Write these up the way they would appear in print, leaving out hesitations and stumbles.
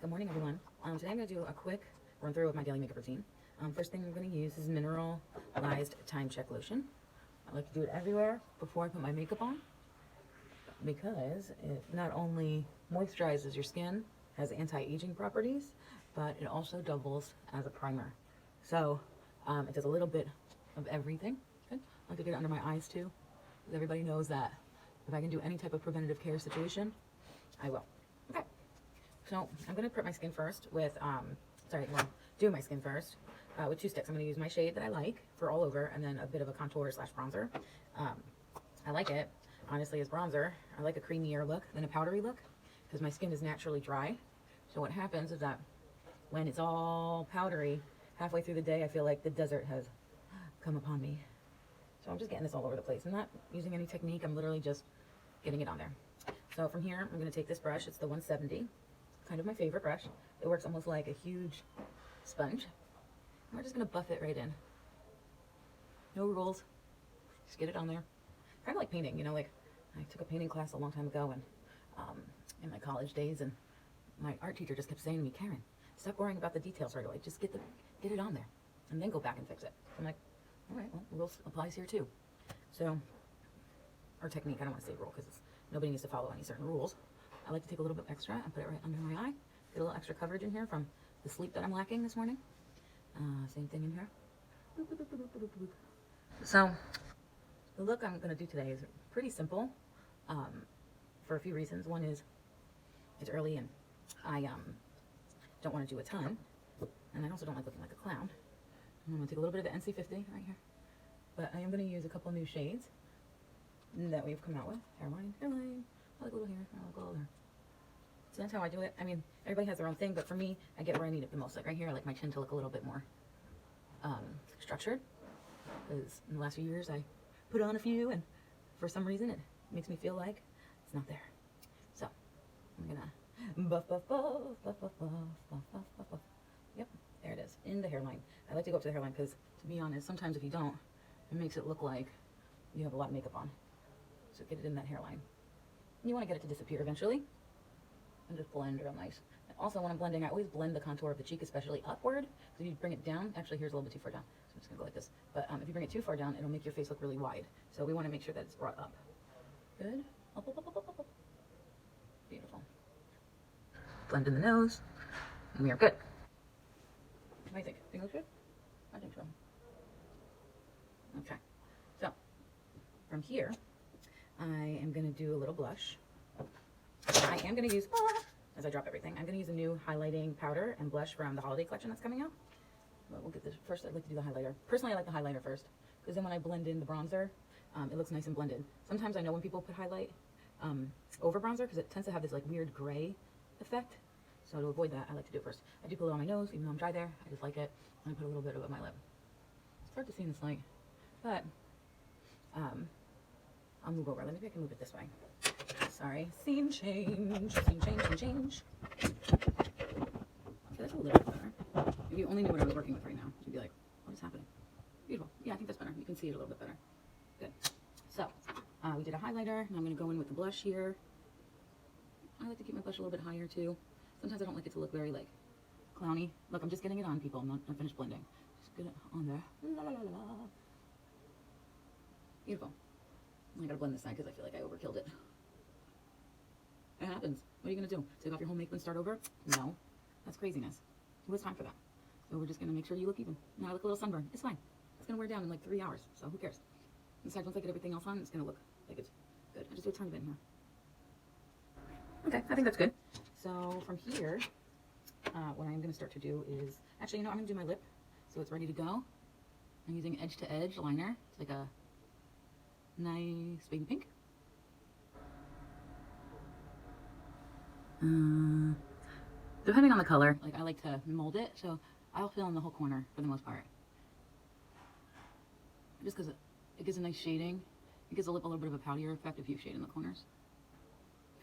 Good morning, everyone. Today I'm going to do a quick run through of my daily makeup routine. First thing I'm going to use is Mineralized Timecheck Lotion. I like to do it everywhere before I put my makeup on because it not only moisturizes your skin, has anti-aging properties, but it also doubles as a primer. So it does a little bit of everything. Good. I like to get it under my eyes too, because everybody knows that if I can do any type of preventative care situation, I will. Okay. So I'm going to prep my skin first with, do my skin first with two sticks. I'm going to use my shade that I like for all over, and then a bit of a contour slash bronzer. I like it, honestly, as bronzer. I like a creamier look than a powdery look because my skin is naturally dry. So what happens is that when it's all powdery, halfway through the day, I feel like the desert has come upon me. So I'm just getting this all over the place. I'm not using any technique. I'm literally just getting it on there. So from here, I'm going to take this brush. It's the 170. Kind of my favorite brush. It works almost like a huge sponge. And we're just going to buff it right in. No rules. Just get it on there. Kind of like painting, you know, like I took a painting class a long time ago and in my college days, and my art teacher just kept saying to me, Karen, stop worrying about the details right away. Just get it on there and then go back and fix it. I'm like, all right, well, rules applies here too. So, or technique, I don't want to say rule because nobody needs to follow any certain rules. I like to take a little bit extra and put it right under my eye. Get a little extra coverage in here from the sleep that I'm lacking this morning. Same thing in here. So, the look I'm going to do today is pretty simple for a few reasons. One is it's early and I don't want to do a ton. And I also don't like looking like a clown. I'm going to take a little bit of the NC50 right here. But I am going to use a couple new shades that we've come out with. Hairline. I like a little hair, I like a little hair. So that's how I do it. I mean, everybody has their own thing, but for me, I get where I need it the most. Like right here, I like my chin to look a little bit more structured. Because in the last few years, I put on a few, and for some reason, it makes me feel like it's not there. So, I'm gonna buff, buff, buff, buff, buff, buff, buff, buff, buff, buff. Yep, there it is, in the hairline. I like to go up to the hairline because, to be honest, sometimes if you don't, it makes it look like you have a lot of makeup on. So get it in that hairline. You want to get it to disappear eventually and just blend real nice. And also when I'm blending, I always blend the contour of the cheek, especially upward, because if you bring it down, actually here's a little bit too far down, so I'm just gonna go like this, but if you bring it too far down, it'll make your face look really wide, so we want to make sure that it's brought up. Good. Up, up, up, up, up, up. Beautiful. Blend in the nose, and we are good. What do you think? Think it looks good? I think so. Okay, so from here I am going to do a little blush. I am going to use, as I drop everything, I'm going to use a new highlighting powder and blush from the holiday collection that's coming out. But we'll get this first. I'd like to do the highlighter. Personally, I like the highlighter first, because then when I blend in the bronzer, it looks nice and blended. Sometimes I know when people put highlight over bronzer, because it tends to have this like weird gray effect. So to avoid that, I like to do it first. I do put it on my nose, even though I'm dry there. I just like it. And I put a little bit above my lip. It's hard to see in this light, but I'll move over. Maybe I can move it this way. Sorry. Scene change. Scene change. Scene change. Okay, that's a little bit better. If you only knew what I was working with right now, you'd be like, what is happening? Beautiful. Yeah, I think that's better. You can see it a little bit better. Good. So, we did a highlighter. Now I'm going to go in with the blush here. I like to keep my blush a little bit higher too. Sometimes I don't like it to look very like clowny. Look, I'm just getting it on, people. I'm not finished blending. Just get it on there. La, la, la, la. Beautiful. I gotta blend this side because I feel like I overkilled it. It happens. What are you gonna do? Take off your whole makeup and start over? No. That's craziness. Who has time for that? So we're just gonna make sure you look even. Now I look a little sunburned. It's fine. It's gonna wear down in like 3 hours, so who cares? Besides, once I get everything else on, it's gonna look like it's good. I just do a tiny bit in here. Okay, I think that's good. So from here, what I'm gonna start to do is, actually, you know, I'm gonna do my lip, so it's ready to go. I'm using edge to edge liner. It's like a nice baby pink. Depending on the color, like I like to mold it, so I'll fill in the whole corner for the most part. Just because it gives a nice shading. It gives the lip a little bit of a powdier effect if you shade in the corners.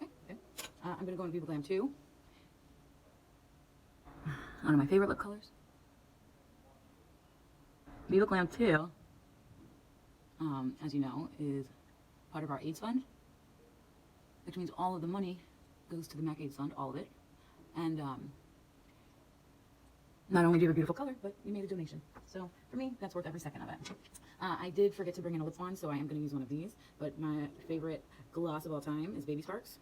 Okay, good. I'm going to go into Viva Glam 2. One of my favorite lip colors. Viva Glam 2, as you know, is part of our AIDS fund, which means all of the money goes to the MAC AIDS fund, all of it. And not only do you have a beautiful color, but you made a donation. So for me, that's worth every second of it. I did forget to bring in a lip line, so I am going to use one of these. But my favorite gloss of all time is Baby Sparks.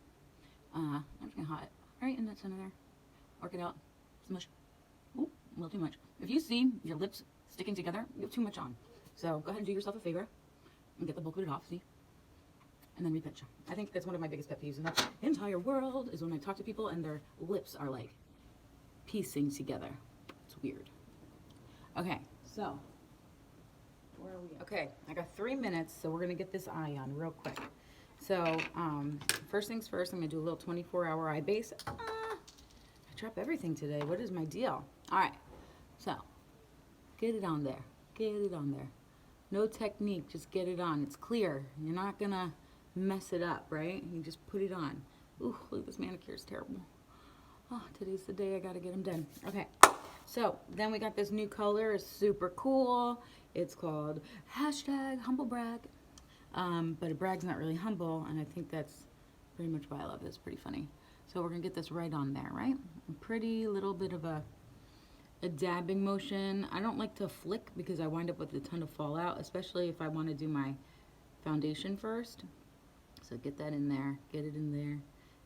I'm just going to hot it right in that center there. Work it out. Smush. Ooh, a little too much. If you see your lips sticking together, you have too much on. So go ahead and do yourself a favor and get the bulk of it off, see? And then repitch. I think that's one of my biggest pet peeves in the entire world is when I talk to people and their lips are like piecing together. It's weird. Okay, so where are we at? Okay, I got 3 minutes, so we're gonna get this eye on real quick. So first things first, I'm gonna do a little 24-hour eye base. I drop everything today. What is my deal? All right, so get it on there. Get it on there. No technique, just get it on. It's clear. You're not gonna mess it up, right? You just put it on. Ooh, look, this manicure is terrible. Oh, today's the day I gotta get them done. Okay, so then we got this new color. It's super cool. It's called #HumbleBrag. But a brag's not really humble, and I think that's pretty much why I love this. Pretty funny. So we're gonna get this right on there, right? A pretty little bit of a dabbing motion. I don't like to flick because I wind up with a ton of fallout, especially if I want to do my foundation first. So get that in there, get it in there,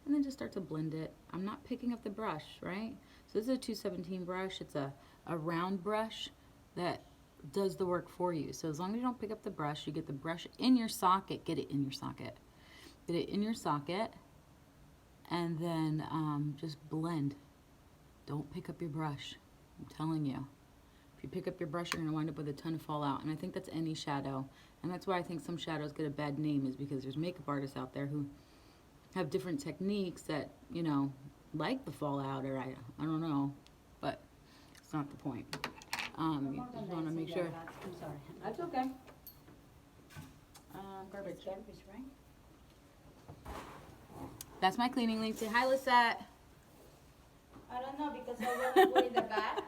and then just start to blend it. I'm not picking up the brush, right? So this is a 217 brush. It's a round brush that does the work for you. So as long as you don't pick up the brush, you get the brush in your socket, get it in your socket. Get it in your socket, and then just blend. Don't pick up your brush. I'm telling you. If you pick up your brush, you're going to wind up with a ton of fallout. And I think that's any shadow. And that's why I think some shadows get a bad name, is because there's makeup artists out there who have different techniques that, you know, like the fallout, or I don't know. But it's not the point. You just want to make sure. I'm sorry. That's okay. Garbage. It's garbage, right? That's my cleaning link. Say hi, Lisette. I don't know, because I want to put in the bag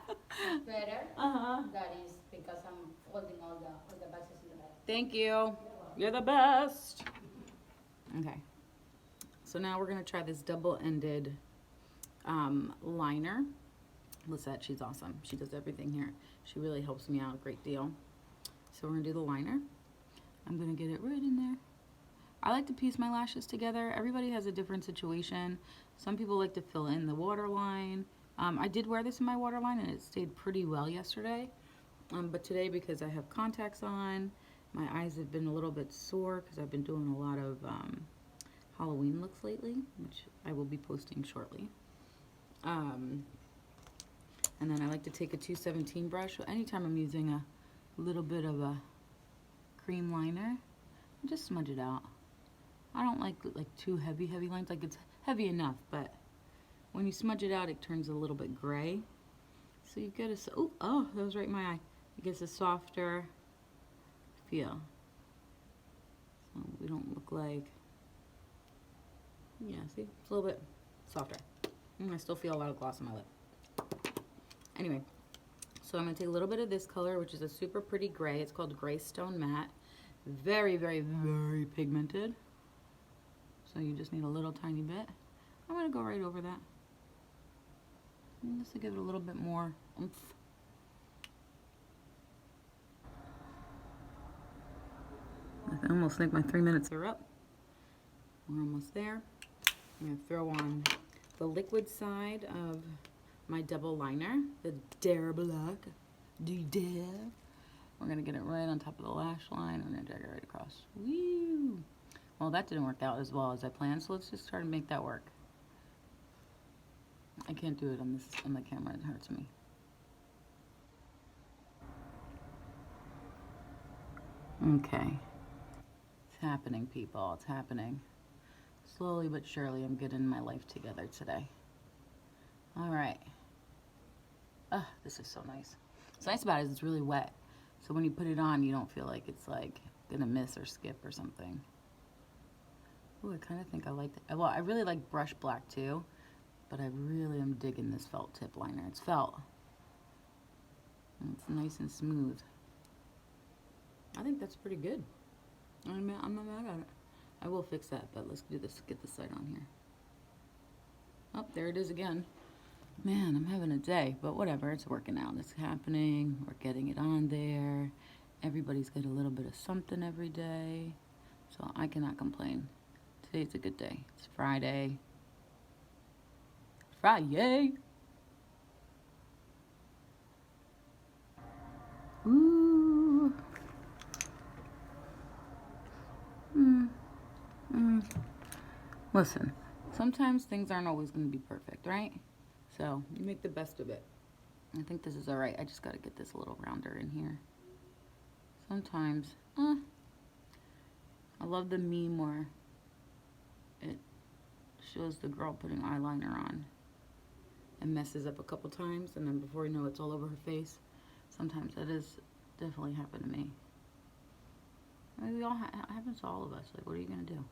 better. Uh-huh. That is because I'm holding all the boxes in the bag. Thank you. You're the best. Okay. So now we're going to try this double-ended liner. Lisette, she's awesome. She does everything here. She really helps me out a great deal. So we're going to do the liner. I'm going to get it right in there. I like to piece my lashes together. Everybody has a different situation. Some people like to fill in the waterline. I did wear this in my waterline and it stayed pretty well yesterday. But today, because I have contacts on, my eyes have been a little bit sore because I've been doing a lot of Halloween looks lately, which I will be posting shortly. And then I like to take a 217 brush. So anytime I'm using a little bit of a cream liner, and just smudge it out. I don't like too heavy lines. Like, it's heavy enough, but when you smudge it out, it turns a little bit gray. So you get a, oh, that was right in my eye. It gets a softer feel. So we don't look like, yeah, see? It's a little bit softer. And I still feel a lot of gloss on my lip. Anyway, so I'm going to take a little bit of this color, which is a super pretty gray. It's called Gray Stone Matte. Very, very, very pigmented. So you just need a little tiny bit. I'm going to go right over that. And just to give it a little bit more oomph. I almost think my 3 minutes are up. We're almost there. I'm going to throw on the liquid side of my double liner, the Dazzleglads. We're going to get it right on top of the lash line. We're going to drag it right across. Woo! Well, that didn't work out as well as I planned, so let's just try to make that work. I can't do it on the camera. It hurts me. Okay. It's happening, people. It's happening. Slowly but surely, I'm getting my life together today. All right. Oh, this is so nice. What's nice about it is it's really wet. So when you put it on, you don't feel like it's like gonna miss or skip or something. Ooh, I kind of think I like that. Well, I really like Brushblack too, but I really am digging this felt tip liner. It's felt. And it's nice and smooth. I think that's pretty good. I'm not mad at it. I will fix that, but let's do this. Get this side on here. Oh, there it is again. Man, I'm having a day, but whatever, it's working out. It's happening. We're getting it on there. Everybody's got a little bit of something every day, so I cannot complain. Today's a good day. It's Friday. Friday! Ooh. Listen, sometimes things aren't always going to be perfect, right? So, you make the best of it. I think this is alright. I just got to get this a little rounder in here. Sometimes, I love the meme where it shows the girl putting eyeliner on and messes up a couple times, and then before you know it's all over her face. Sometimes that has definitely happened to me. I mean, it happens to all of us. Like, what are you going to do?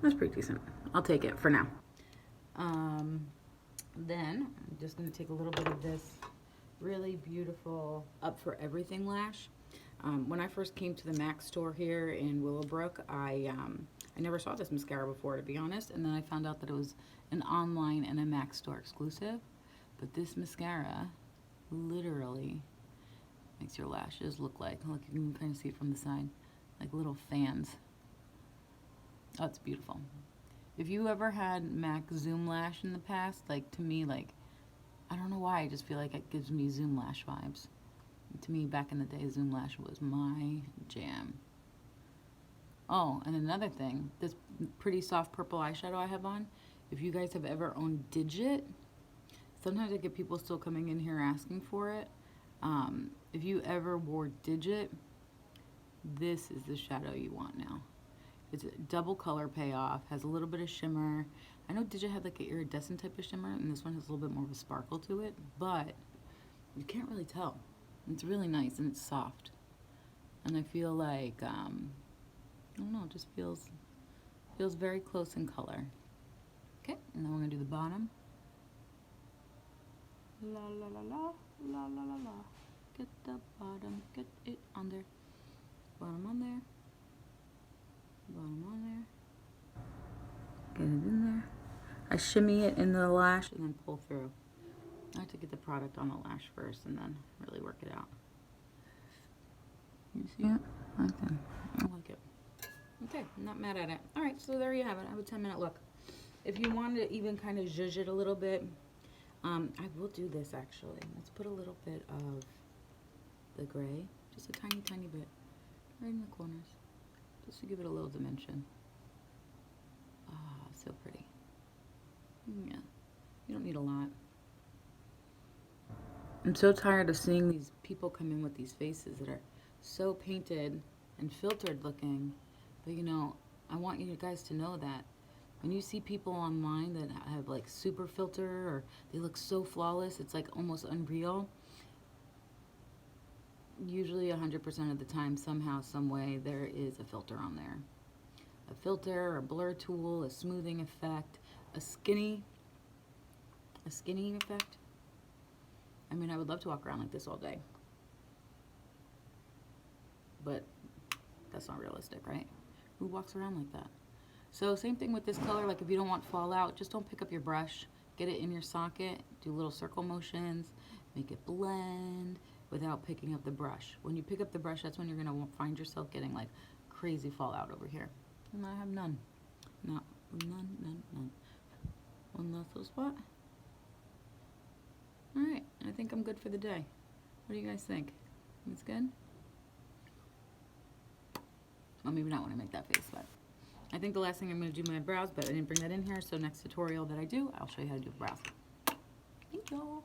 That's pretty decent. I'll take it for now. Then I'm just going to take a little bit of this really beautiful Up For Everything lash. When I first came to the MAC store here in Willowbrook, I never saw this mascara before, to be honest, and then I found out that it was an online and a MAC store exclusive. But this mascara literally makes your lashes look like you can kind of see it from the side, like little fans. Oh, it's beautiful. If you ever had MAC Zoom Lash in the past, like, to me, like, I don't know why, I just feel like it gives me Zoom Lash vibes. To me, back in the day, Zoom Lash was my jam. Oh, and another thing, this pretty soft purple eyeshadow I have on, if you guys have ever owned Digit, sometimes I get people still coming in here asking for it. If you ever wore Digit, this is the shadow you want now. It's a double color payoff, has a little bit of shimmer. I know Digit had like an iridescent type of shimmer, and this one has a little bit more of a sparkle to it, but you can't really tell. It's really nice, and it's soft. And I feel like, I don't know, it just feels very close in color. Okay, and then we're gonna do the bottom. La la la la, la la la la. Get the bottom, get it on there. Bottom on there. Bottom on there. Get it in there. I shimmy it in the lash and then pull through. I have to get the product on the lash first and then really work it out. You see it? Okay. I like it. Okay, I'm not mad at it. Alright, so there you have it. I have a 10-minute look. If you want to even kind of zhuzh it a little bit, I will do this actually. Let's put a little bit of the gray. Just a tiny, tiny bit. Right in the corners. Just to give it a little dimension. Ah, so pretty. Yeah, you don't need a lot. I'm so tired of seeing these people come in with these faces that are so painted and filtered looking. But you know, I want you guys to know that when you see people online that have like super filter or they look so flawless, it's like almost unreal. Usually 100% of the time, somehow, some way, there is a filter on there. A filter, a blur tool, a smoothing effect, a skinny effect. I mean, I would love to walk around like this all day. But that's not realistic, right? Who walks around like that? So same thing with this color, like if you don't want fallout, just don't pick up your brush. Get it in your socket, do little circle motions, make it blend without picking up the brush. When you pick up the brush, that's when you're going to find yourself getting like crazy fallout over here. And I have none. No, none. One last little spot. Alright, I think I'm good for the day. What do you guys think? It's good? Well, maybe not when I make that face, but I think the last thing I'm going to do my brows, but I didn't bring that in here, so next tutorial that I do, I'll show you how to do brows. Thank y'all.